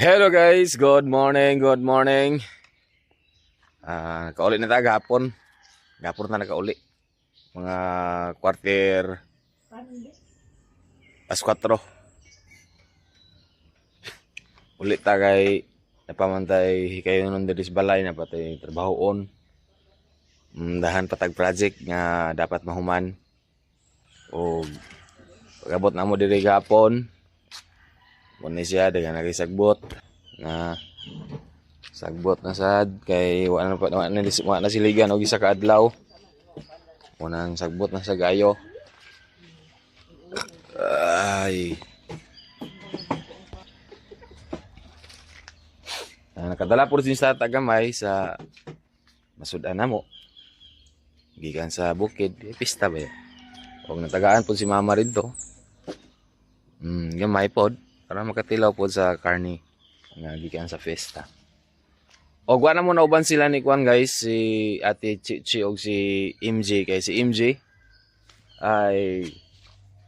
Hello guys, good morning, good morning. Nakauli na tayo gapon. Gapon na nakauli. Mga kwartir as 4. Uli ta kay napamantay kayo nun diri sa balay na patay trabahoon. Dahan patag project nga dapat mahuman. O pagabot na mo diri gapon. Muna siya dengan nagisagbot na sagbot na sad kay wala na siligan og isa ka adlaw. Unang sagbot na sa gayo. Ay. Nakadala po rin sa tagamay sa masudan namo. Gikan sa bukid, pista ba yan? Huwag natagaan po si mama rin to. Gamay pod. Para makatilaw po sa karni nga gikan sa festa. O guwa na mo na uban sila ni Kwan guys, si Ate Chichi og si MJ kay si MJ ay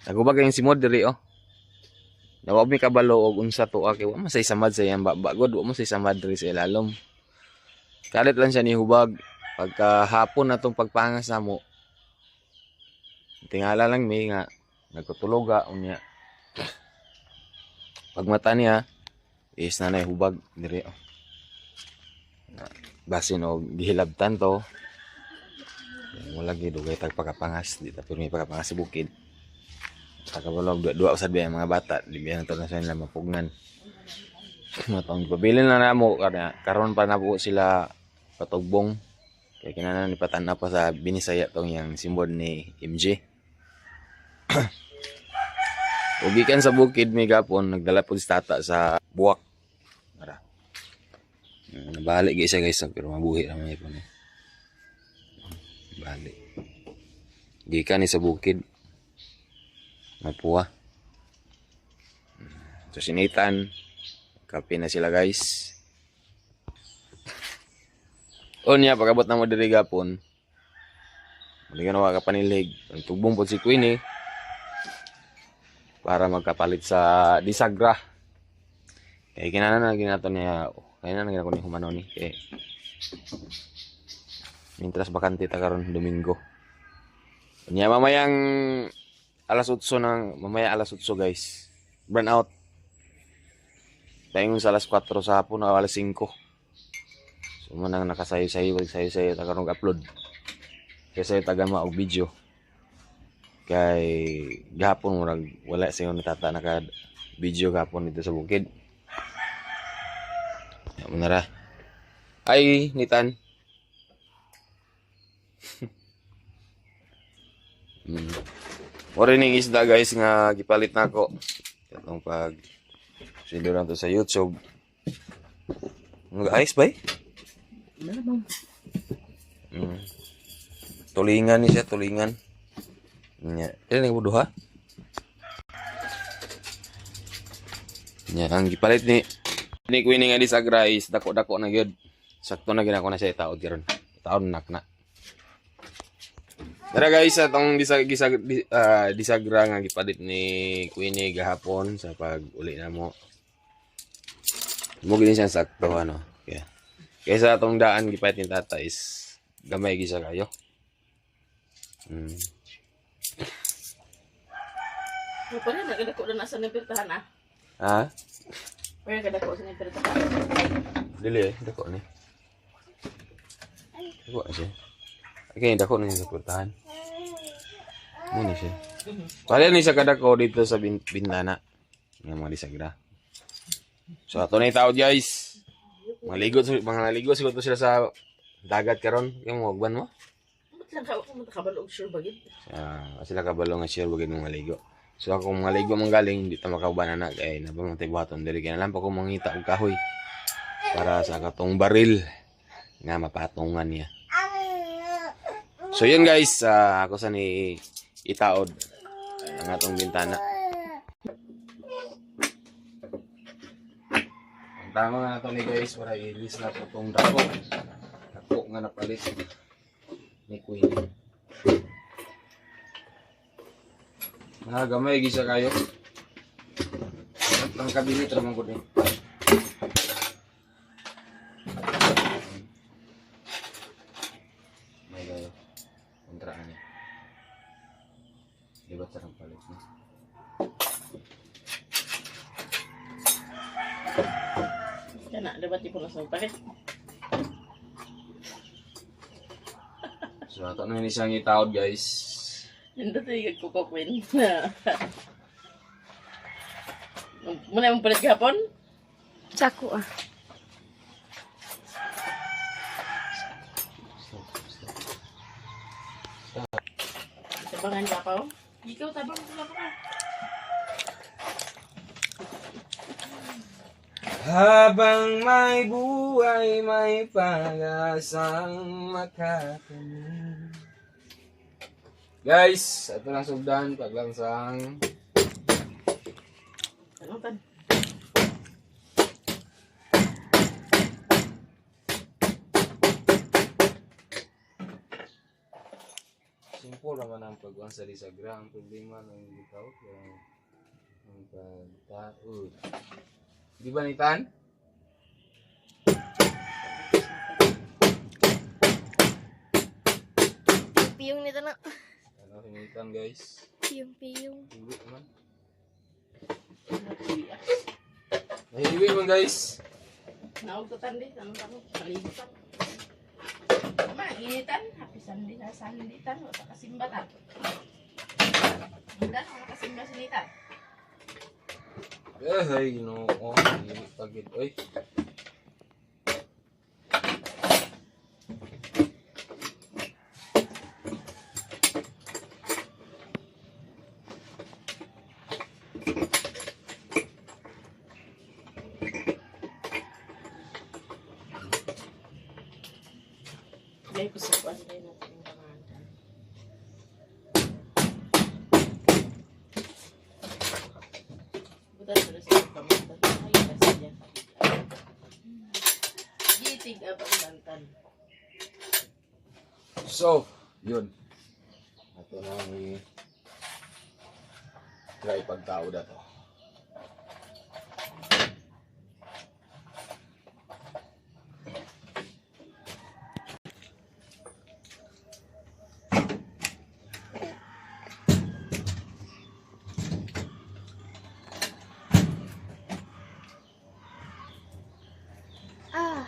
nagubag yung si Modri oh. Nawag mi kabalo og unsa to kay wa masay samad sa iyang bagod, wa mo say samad diri sa ilalom. Kalit lang siya ni hubag pagka hapon na tong pagpangas namo. Tingala lang mi nga nagkutuloga unya. Pag mata niya is nanay hubag diri oh. Basin og gihilabtan to. Wala gid dugay tag pagkapangas di ta pero may pagkapangas sa bukid. Takabalog dua usad biya mga bata di biya to na sila mapugnan. Matong pabilin na namo karon pa na po sila patugbong. Kaya kinahanglan ipatan-a pa sa Binisaya tong yang simbol ni MJ. Ugikan sa bukid may gapon, nagdala po si tata sa buwak. Ara. Nabalik siya guys, pero mabuhi naman ito. Balik. Gikan ni sa bukid. Mapuwa. So sinitan. Kape na sila guys. O niya, pagabot na mo diri gapon. Maligan na ka panilig. Tugbong po si Queenie. Para magkapalit sa disagra. Kaya kinahanglan na ginato niya, kaya na ginako ni humano ni. Kaya mintras bakante ta karon Domingo. Nya mamayang alas 8 mamaya alas 8 guys. Burn out. Tayo sa alas 4 sa hapon o alas 5. So manang nakasayo-sayo ta karon upload. Kaya sayo tagama og video. Kay gahapon wala siya natata naka video gahapon dito sa bukid. Munara. Ay, nitan. Ora ning isda guys nga gipalit nako. Katong pag sinduran to sa YouTube. Ayos ba? Tulingan ni siya, tulingan. Nya, ini yang bodoh ha. Nya, ang gipalit ni Queenie nga di sa grais, dako-dako na gyud. Sakto na ginako na siya itaod karon. Taon nakna. Tara guys, atong disagra nga gipalit ni Queenie gahapon sa pag-uli na mo. Mo gini siya sakto ano. Kaya kaysa atong daan gipalit ni tata is gamay gisa kayo. Pwede nagdako na nasa nipirtahan ah. Ha? Pwede nagdako sa nipirtahan. Dili dako ni. Dako siya. Okay, dako na sa purtahan. Muna siya. Pala ni sa kadako dito sa bintana. Nga mga disagra. So ato na itaod guys. Mga naligo siguro sila sa dagat karon. Yung wagban mo? Ba't lang kabalog sure bagid? Sila kabalo nga sure bagid mong maligo. So ako maligo mong galing, di ta makauban na kay napamantay buhaton diri kay nalang pa ko mangita og kahoy para sa katong baril nga mapatungan niya. So yun guys, ako sa ni itaod ang atong bintana. Ang tama nga nato ni guys para i-release na po itong dako. Dako nga napalit ni Queenie. Gamay gisa kayo. Ang kabinet ramang ko din. dapat di po sa pakit. So, ato na yun isang itaod, guys. Hindi tayo kukukwin. Muna mong palit gapon? Sako ah. Tabangan gapaw? Ikaw tabang sila pa. Habang may buhay, may pag-asang makakamit. Guys, ito na sugdan, paglangsang. Anong tan? Simple naman ang pag-uwan sa disagra. Ang problema ng ikaw, ang pagtaod. Di ba nitan? Piyong nito na. Ano sinitan, guys? Piyong. Hiwi naman. Ay, hiwi man, guys. Naog to tan di, anong tanong? Kalimutan. Tama, initan. Hapisan din na sanditan. O sa kasimbatan. Hindi, ako nakasimba sinitan. Ay, no. Oh, hiwi pagid. Oy. Dahil ko sa kuwan din natin yung pangalan. Butan ko na sa pamatan. Ay, kasi yan. Gitig abang lantan. So, yun. Ito na ang try pagtao na to. Ah.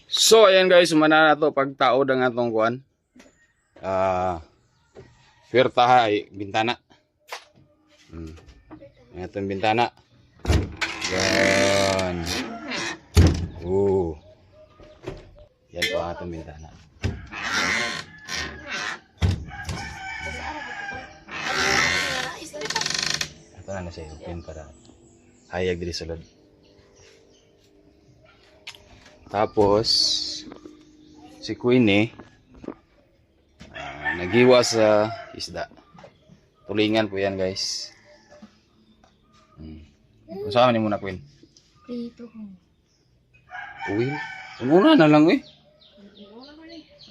So, ayan guys, sumana na to pagtao ng atong kuan. Firtaha ay bintana. Ang atong bintana. Yan. Yan po ang atong bintana. Ito na siya, open para hayag diri sa loob. Tapos si Queenie naghiwa sa isda. Tulingan po yan, guys. Kasama ni muna, Queen. Prito ko. Uwi. Muna na lang, eh.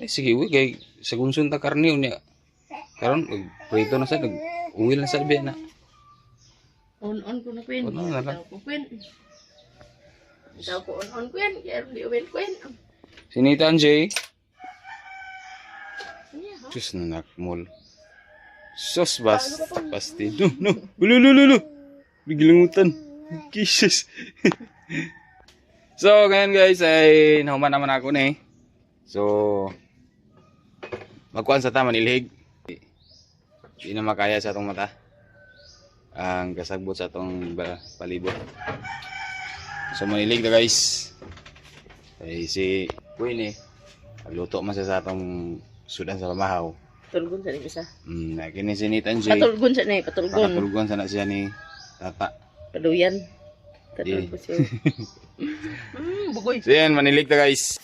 Sige, uwi. Kaya sa gunsun ta karne niya. Karon prito na sa uwi na sa biya na. On ko na Queen. On na lang. Itaw ko Queen. Itaw ko on Queen. Kaya di uwin Queen. Sinitan, Jay. Ano Sus na nakmol. Sos pasti. No. Lulu. Bigilangutan. Kisses. So, ngayon guys, ay nahuman naman ako na eh. So, magkuhan sa tama nilhig. Di na makaya sa atong mata. Ang kasagbot sa atong palibot. So, manilig na guys. Ay si Queen eh. Nagluto man siya sa atong sudan sa pamahaw. Patulgon sa ni isa. Kini sinitan siya. Patulgon sa ni, patulgon. Pakatulgon sana siya ni Tata. Paduyan. Di. Patulgon siya. Bugoy. So yan, manilig ta guys.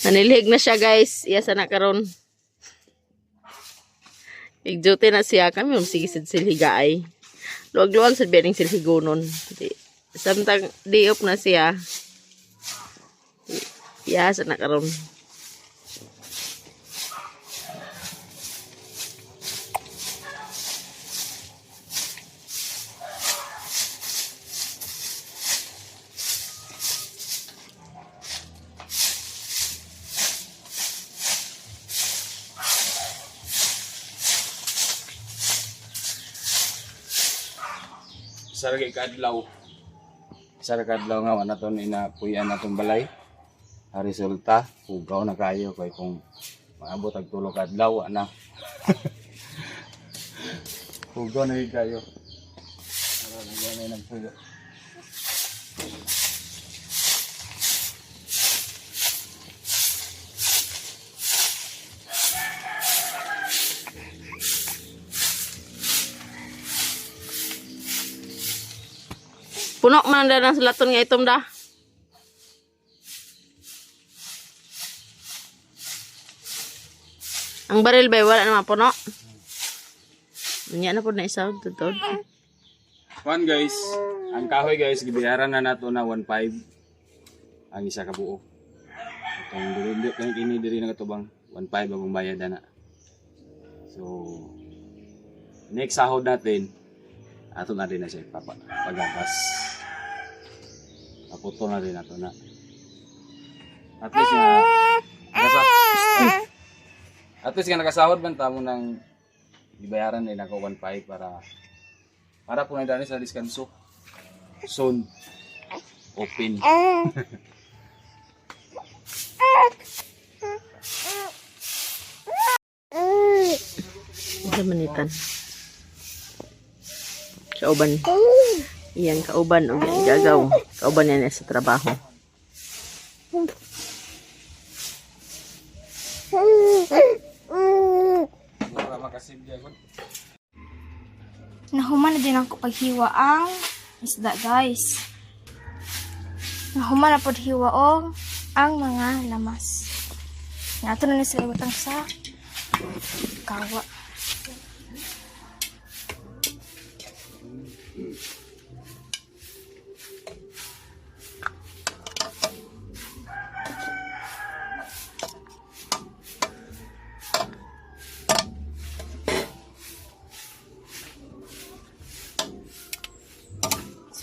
Nanilhig na siya guys. Iya sana karon. Igjote na siya kami sige sad silhiga ay. Luwag-luwag sa biyaning silhigonon. Samtang diop na siya. Iya sana karon. Saragay kadlaw. Saragay kadlaw nga wala naton inapuyan naton balay. Ang resulta, pugaw na kayo kay kung maabot ang tulo kadlaw ana. Pugaw na kayo. Ara na nagpuyo. Puno man na ng sulaton nga itom da. Ang baril ba wala naman puno. Nya na po na isa tutod. One guys, ang kahoy guys, gibayaran na nato na 1.5 ang isa ka buo. Itong dili kang ini diri na katubang 1.5 ang bayad na. So next sahod natin ato na din na siya pagagas. Paputo na rin ato na. At least nga nakasahod man tamo ng ibayaran nila ko 1.5 para po na dani sa diskanso. Soon open. Isa manitan. Kauban. Iyan kauban o gagaw. Kauban yan sa trabaho. Nahuman na din ako paghiwa ang isda, guys. Nahuman na po hiwaong ang mga lamas. Nato na ni sila ibutang sa kawa.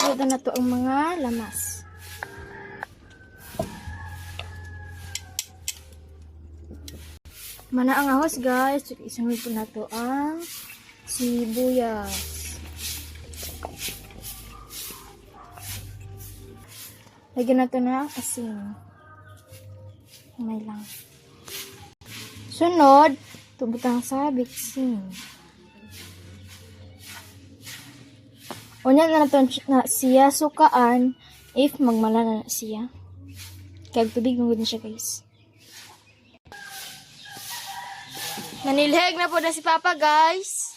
Sunod na to ang mga lamas. Mana ang ahos, guys. Isunod po na to ang sibuyas. Lagyan na to na asin. May lang. Sunod, tubutang sa biksin. Unya na naton na siya sukaan if magmala na siya. Kag tubig mong na siya, guys. Nanilheg na po na si Papa, guys.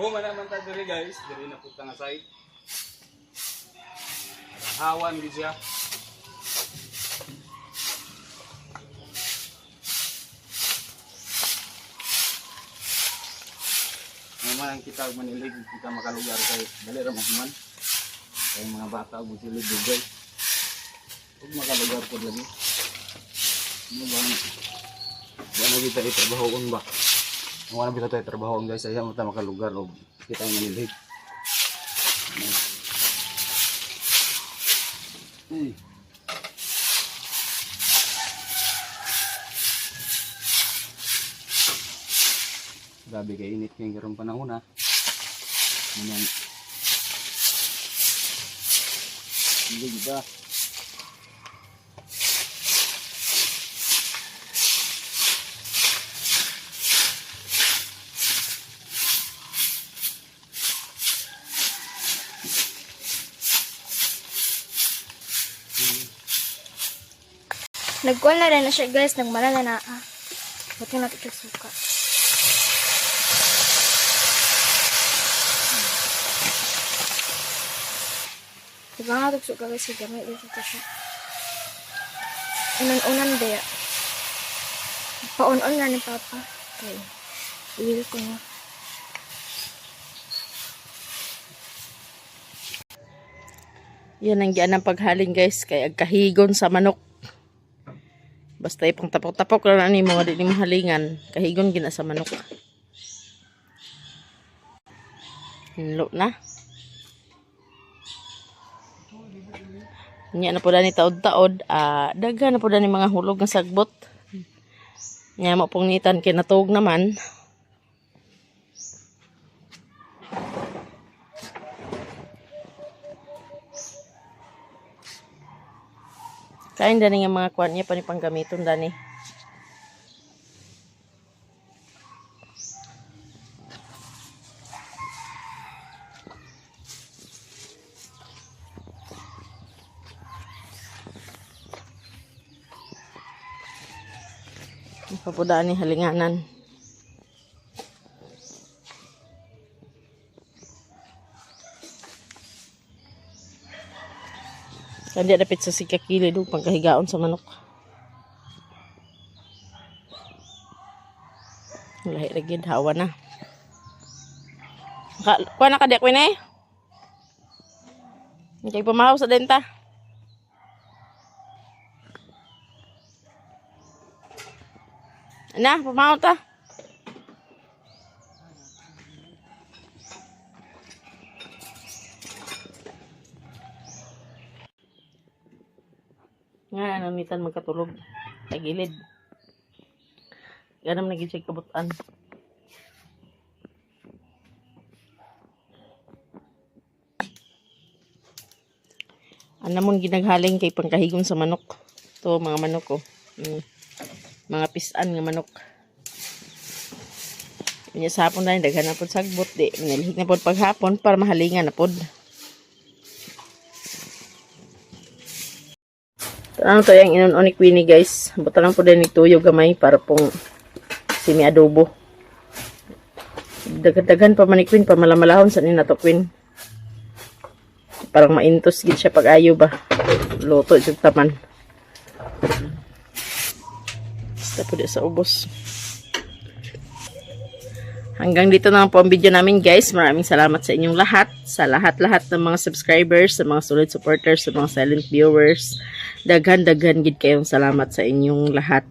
Manaman ta diri guys, diri na putang asay. Hawan gid siya. Naman ang kita manilig, kita makalugar kay dali ra man. Kay mga bata ug silid dugay. Ug makalugar pod lagi. Ano ba? Wala kita itrabahoon ba? Wala kita tayo trabaho guys, ayaw mo tayo makalugar o kita ang manilig. Grabe kay init ngayong karong panahon ha. Ganyan. Hindi ba? Nagkuhan na rin na siya guys, nagmana na na. Buti natin siya suka. Diba nga ito suka guys, gamay dito siya. Unan-unan daya. Pa-on-on na ni Papa. Okay. Iwil ko na. Yan ang gian ng paghalin guys. Kaya kahigon sa manok. Basta ipang tapok-tapok lang ni mo. Di mo halingan. Kahigon gina sa manok. Hinlo na. Nya na po ni taod-taod. Daghan na po ni mga hulog ng sagbot. Nya mo pong nitan kinatog naman. Kain dani nga mga kwan niya panipanggamiton dani. Papudaan ni halinganan. Kandi dapit sa sikakili do pagkahigaon sa manok. Lahi lagi hawa na. Kuha na ka di ko na eh. Hindi pamahaw sa denta. Na, pamahaw ta. Nga, namitan magkatulog. Tagilid. Ganam nag-check kabutan. Anamon ginaghaling kay pangkahigon sa manok. To mga manok ko. Mga pisan nga manok. Inya sa hapon na daghan na pod sagbot di. Manilhig na pod paghapon para mahalingan na pod. Ano to yung inon ni Queenie guys. Buta lang po din ni tuyo gamay para pong simi adobo. Dagdagan pa man ni Queen para malamalahon sa nina to Queen. Parang maintos gid siya pag ayo ba. Luto jud taman. Basta po sa ubos. Hanggang dito na po ang video namin guys. Maraming salamat sa inyong lahat. Sa lahat-lahat ng mga subscribers, sa mga solid supporters, sa mga silent viewers. Daghan-daghan gid kayong salamat sa inyong lahat.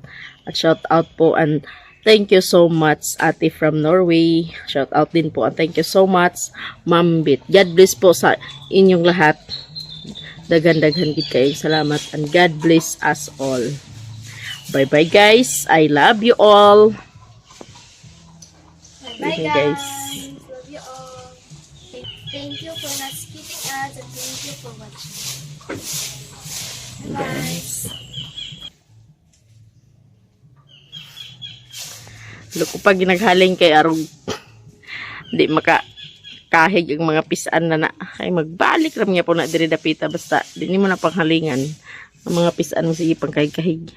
At shout out po and thank you so much Ate from Norway. Shout out din po and thank you so much Ma'am Bit. God bless po sa inyong lahat. Daghan-daghan gid kayong salamat and God bless us all. Bye-bye guys. I love you all. Bye Okay, guys. guys. Love you all. Thank you for not skipping us and thank you for watching. Bye. Luko pag ginaghaling kay arog di maka kahig ang mga pisan na ay magbalik ram niya po na diri dapita basta di mo na panghalingan ang mga pisan mo sige pang kahig-kahig.